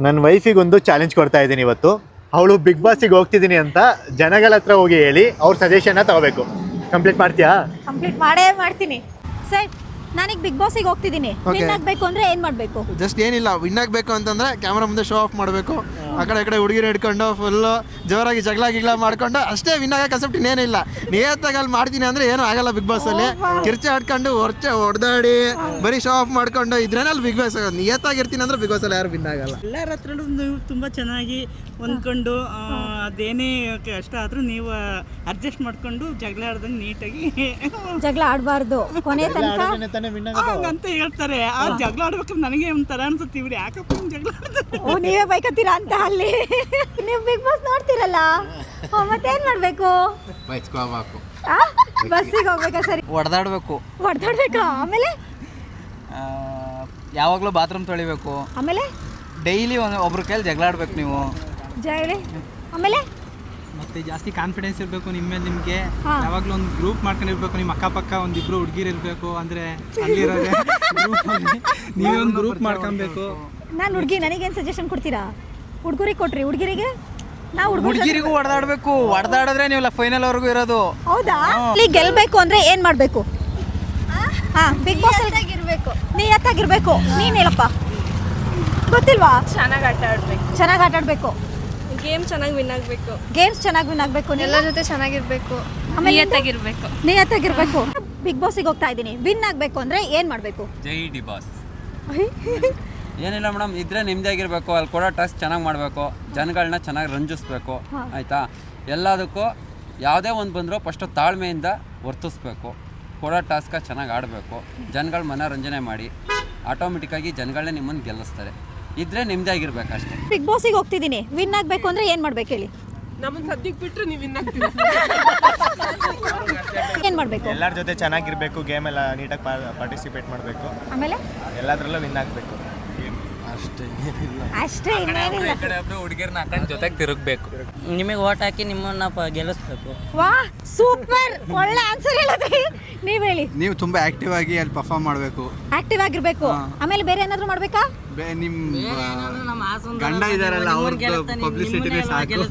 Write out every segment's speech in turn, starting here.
ನನ್ನ ವೈಫಿಗೊಂದು ಚಾಲೆಂಜ್ ಕೊಡ್ತಾ ಇದ್ದೀನಿ ಇವತ್ತು. ಅವಳು ಬಿಗ್ ಬಾಸಿಗೆ ಹೋಗ್ತಿದ್ದೀನಿ ಅಂತ ಜನಗಳ ಹತ್ರ ಹೋಗಿ ಹೇಳಿ ಅವ್ರ ಸಜೆಷನ್ನ ತಗೋಬೇಕು. ಕಂಪ್ಲೀಟ್ ಮಾಡ್ತೀಯಾ? ಕಂಪ್ಲೀಟ್ ಮಾಡ್ತೀನಿ ಸರ್. ನಾನೀಗ ಬಿಗ್ ಬಾಸಿಗೆ ಹೋಗ್ತಿದ್ದೀನಿ. ವಿನ್ ಆಗಬೇಕು ಅಂದ್ರೆ ಏನು ಮಾಡಬೇಕು? ಜಸ್ಟ್ ಏನಿಲ್ಲ, ವಿನ್ ಆಗಬೇಕು ಅಂತಂದ್ರೆ ಕ್ಯಾಮ್ರಾ ಮುಂದೆ ಶೋ ಆಫ್ ಮಾಡಬೇಕು. ಆ ಕಡೆ ಹುಡುಗಿನ ಹಿಡ್ಕೊಂಡು ಫುಲ್ಲು ಜೋರಾಗಿ ಜಗಳ ಮಾಡ್ಕೊಂಡು ಅಷ್ಟೇ ವಿನ್ ಆಗೋ ಕಾನ್ಸೆಪ್ಟ್ ಇನ್ನೇನಿಲ್ಲ. ನಿಯತ್ತಾಗಿ ಅಲ್ಲಿ ಮಾಡ್ತೀನಿ ಅಂದರೆ ಏನೂ ಆಗಲ್ಲ. ಬಿಗ್ ಬಾಸಲ್ಲಿ ಕಿರ್ಚೆ ಆಡ್ಕೊಂಡು ಹೊಡೆದಾಡಿ ಬರೀ ಶೋ ಆಫ್ ಮಾಡ್ಕೊಂಡು ಇದ್ರೇನೆ ಅಲ್ಲಿ ಬಿಗ್ ಬಾಸ್ ಆಗೋದು. ನಿಯತ್ತಾಗಿರ್ತೀನಿ ಅಂದರೆ ಬಿಗ್ ಬಾಸಲ್ಲಿ ಯಾರು ವಿನ್ ಆಗಲ್ಲ. ಎಲ್ಲರ ಹತ್ರ ನೀವು ತುಂಬ ಚೆನ್ನಾಗಿ ಹೊಂದ್ಕೊಂಡು ಅದೇನೇ ಕಷ್ಟ ಆದರೂ ನೀವು ಅಡ್ಜಸ್ಟ್ ಮಾಡಿಕೊಂಡು ಜಗಳ ಆಡ್ದಂಗೆ ನೀಟಾಗಿ ಜಗಳ ಆಡಬಾರ್ದು ಕೊನೆ ತನಕ ಅಂತ ಹೇಳ್ತಾರೆ. ಆ ಜಗಳ ಆಡ್ಬೇಕಾದ್ರೆ ನನಗೆ ಒಂಥರ ಅನ್ಸುತ್ತೆ, ಇವ್ರು ಯಾಕಪ್ಪ ಜಗಳ ಆಡ್ತಾರೆ. ಓ, ನೀವೇ ಬೈಕತ್ತೀರಾ ಅಂತ ಅಲ್ಲಿ ನೀವು ಬಿಗ್ ಬಾಸ್ ನೋಡ್ತಿರಲ್ಲ, ಮತ್ತೇನ್ ಮಾಡ್ಬೇಕು? ಬಸ್ಸಿಗೆ ಹೋಗ್ಬೇಕಾ? ಸರಿ, ಹೊಡೆದಾಡ್ಬೇಕಾ? ಆಮೇಲೆ ಯಾವಾಗಲೂ ಬಾತ್ರೂಮ್ ತೊಳಿಬೇಕು. ಆಮೇಲೆ ಡೈಲಿ ಒಬ್ರ ಕೈಲಿ ಜಗಳ ಆಡ್ಬೇಕು ನೀವು. ಆಮೇಲೆ ಮತ್ತೆ ಜಾಸ್ತಿ ಕಾನ್ಫಿಡೆನ್ಸ್ ಇರಬೇಕು ನಿಮ್ಮ ಮೇಲೆ. ನಿಮಗೆ ಯಾವಾಗಲೂ ಒಂದು ಗ್ರೂಪ್ ಮಾಡ್ಕೊಂಡಿರ್ಬೇಕು. ನಿಮ್ಮ ಅಕ್ಕಪಕ್ಕ ಒಂದಿಬ್ರು ಹುಡುಗಿರು ಇರಬೇಕು. ಅಂದರೆ ಅಲ್ಲಿರೋದೇ ನೀವೇ ಒಂದು ಗ್ರೂಪ್ ಮಾಡ್ಕೊಬೇಕು. ನಾನು ಹುಡುಗಿ, ನನಗೇನು ಸಜೆಷನ್ ಕೊಡ್ತೀರಾ? ಹುಡುಗರಿಗೆ ಕೊಟ್ರಿ, ಹುಡುಗಿರಿಗೆ ಹುಡುಗಿರಿಗೂ ಹೊಡೆದಾಡಿದ್ರೆ ನೀವು ಫೈನಲ್ ವರೆಗೂ ಇರೋದು. ಹೌದಾ? ಇಲ್ಲಿ ಗೆಲ್ಬೇಕು ಅಂದ್ರೆ ಏನ್ ಮಾಡ್ಬೇಕು? ಬಿಗ್ ಬಾಸ್ ಇರಬೇಕು, ನಿಯತ್ತಾಗಿರ್ಬೇಕು. ನೀನ್ ಹೇಳಪ್ಪ, ಗೊತ್ತಿಲ್ವಾ? ಚೆನ್ನಾಗಿ ಆಟ ಆಡ್ಬೇಕು, ಗೇಮ್ ಚೆನ್ನಾಗಿ ವಿನ್ ಆಗಬೇಕು, ಗೇಮ್ಸ್ ಚೆನ್ನಾಗಿ ವಿನ್ ಆಗಬೇಕು, ಎಲ್ಲರ ಜೊತೆ ಚೆನ್ನಾಗಿರ್ಬೇಕು, ನಿಯತ್ತಾಗಿರ್ಬೇಕು. ಬಿಗ್ ಬಾಸಿಗೆ ಹೋಗ್ತಾ ಇದ್ದೀನಿ, ವಿನ್ ಆಗಬೇಕು ಅಂದ್ರೆ ಏನ್ ಮಾಡ್ಬೇಕು? ಜೈ ಡಿ ಬಾಸ್. ಏನಿಲ್ಲ ಮೇಡಮ್, ಇದ್ರೆ ನಿಮ್ಮದಾಗಿರ್ಬೇಕು. ಅಲ್ಲಿ ಕೊಡೋ ಟಾಸ್ಕ್ ಚೆನ್ನಾಗಿ ಮಾಡಬೇಕು, ಜನಗಳನ್ನ ಚೆನ್ನಾಗಿ ರಂಜಿಸ್ಬೇಕು. ಆಯಿತಾ? ಎಲ್ಲದಕ್ಕೂ ಯಾವುದೇ ಒಂದು ಬಂದರೂ ಫಸ್ಟು ತಾಳ್ಮೆಯಿಂದ ವರ್ತಿಸ್ಬೇಕು. ಕೊಡೋ ಟಾಸ್ಕ ಚೆನ್ನಾಗಿ ಆಡಬೇಕು. ಜನಗಳ ಮನೋರಂಜನೆ ಮಾಡಿ ಆಟೋಮೆಟಿಕ್ಕಾಗಿ ಜನಗಳನ್ನೇ ನಿಮ್ಮನ್ನು ಗೆಲ್ಲಿಸ್ತಾರೆ. ಇದ್ರೆ ನಿಮ್ಮದಾಗಿರ್ಬೇಕು ಅಷ್ಟೇ. ಬಿಗ್ ಬಾಸಿಗೆ ಹೋಗ್ತಿದ್ದೀನಿ, ವಿನ್ ಆಗಬೇಕು ಅಂದ್ರೆ ಏನು ಮಾಡ್ಬೇಕು ಹೇಳಿ? ನಮ್ಮನ್ನು ಸದ್ಯಕ್ಕೆ ಬಿಟ್ಟರೆ ನೀವು ವಿನ್ ಆಗ್ತೀವಿ. ಏನು ಮಾಡಬೇಕು? ಎಲ್ಲರ ಜೊತೆ ಚೆನ್ನಾಗಿರಬೇಕು, ಗೇಮ್ ಎಲ್ಲ ನೀಟಾಗಿ ಪಾರ್ಟಿಸಿಪೇಟ್ ಮಾಡಬೇಕು, ಆಮೇಲೆ ಎಲ್ಲದರಲ್ಲೂ ವಿನ್ ಆಗಬೇಕು. ಅಷ್ಟೇ, ಇನ್ನೇನಿಲ್ಲ. ಹುಡುಗಿರ್ನ ಹಾಕೊಂಡು ಜೊತೆಗೆ ತಿರುಗಬೇಕು. ನಿಮಗೆ ಓಟ್ ಹಾಕಿ ನಿಮ್ಮನ್ನ ಗೆಲ್ಲಿಸ್ಬೇಕು. ವಾ, ಸೂಪರ್, ಒಳ್ಳೆ ಆನ್ಸರ್ ಹೇಳಿದ್ರಿ. ನೀವು ಹೇಳಿ. ನೀವು ತುಂಬ ಆಕ್ಟಿವ್ ಆಗಿ ಅಲ್ಲಿ ಪರ್ಫಾರ್ಮ್ ಮಾಡಬೇಕು. ಆಕ್ಟಿವ್ ಆಗಿರ್ಬೇಕು. ಆಮೇಲೆ ಬೇರೆ ಏನಾದರೂ ಮಾಡ್ಬೇಕಾ? ನಿಮ್ಮ ಗಂಡ ಇದಾರಲ್ಲ, ಅವ್ರದ್ದು ಪಬ್ಲಿಸಿಟಿನೇ ಸಾಕು.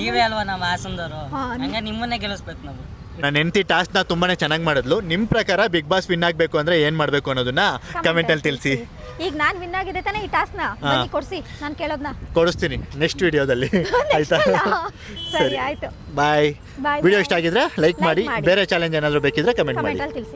ನೀವೇ ಅಲ್ವಾ ನಮ್ಮ ಹಾಸನದವರು, ಹಂಗ ನಿಮ್ಮನ್ನೇ ಗೆಲ್ಲಿಸ್ಬೇಕು ನಾವು. ನನ್ನ ಹೆಂಡತಿ ಟಾಸ್ಕ್ನ ತುಂಬಾನೇ ಚೆನ್ನಾಗಿ ಮಾಡಿದ್ಲು. ನಿಮ್ಮ ಪ್ರಕಾರ ಬಿಗ್ ಬಾಸ್ ವಿನ್ ಆಗಬೇಕು ಅಂದ್ರೆ ಏನ್ ಮಾಡಬೇಕು ಅನ್ನೋದನ್ನ ಕಮೆಂಟಲ್ಲಿ ತಿಳಿಸಿ. ಈಗ ನಾನು ವಿನ್ ಆಗಿದೆ ತಾನೇ ಈ ಟಾಸ್ಕ್ನ ಕೊಡಿಸಿ, ನಾನು ಕೇಳೋದನ್ನ ಕೊಡಿಸ್ತೀನಿ ನೆಕ್ಸ್ಟ್ ವಿಡಿಯೋದಲ್ಲಿ. ಆಯ್ತಾ? ಸರಿ, ಆಯ್ತು. ಬಾಯ್. Bye. ವಿಡಿಯೋ ಇಷ್ಟ ಆಗಿದ್ರೆ ಲೈಕ್ ಮಾಡಿ. ಬೇರೆ ಚಾಲೆಂಜ್ ಏನಾದರೂ ಬೇಕಿದ್ರೆ ಕಮೆಂಟ್ ಮಾಡಿ. ಕಮೆಂಟಲ್ಲಿ ತಿಳಿಸಿ.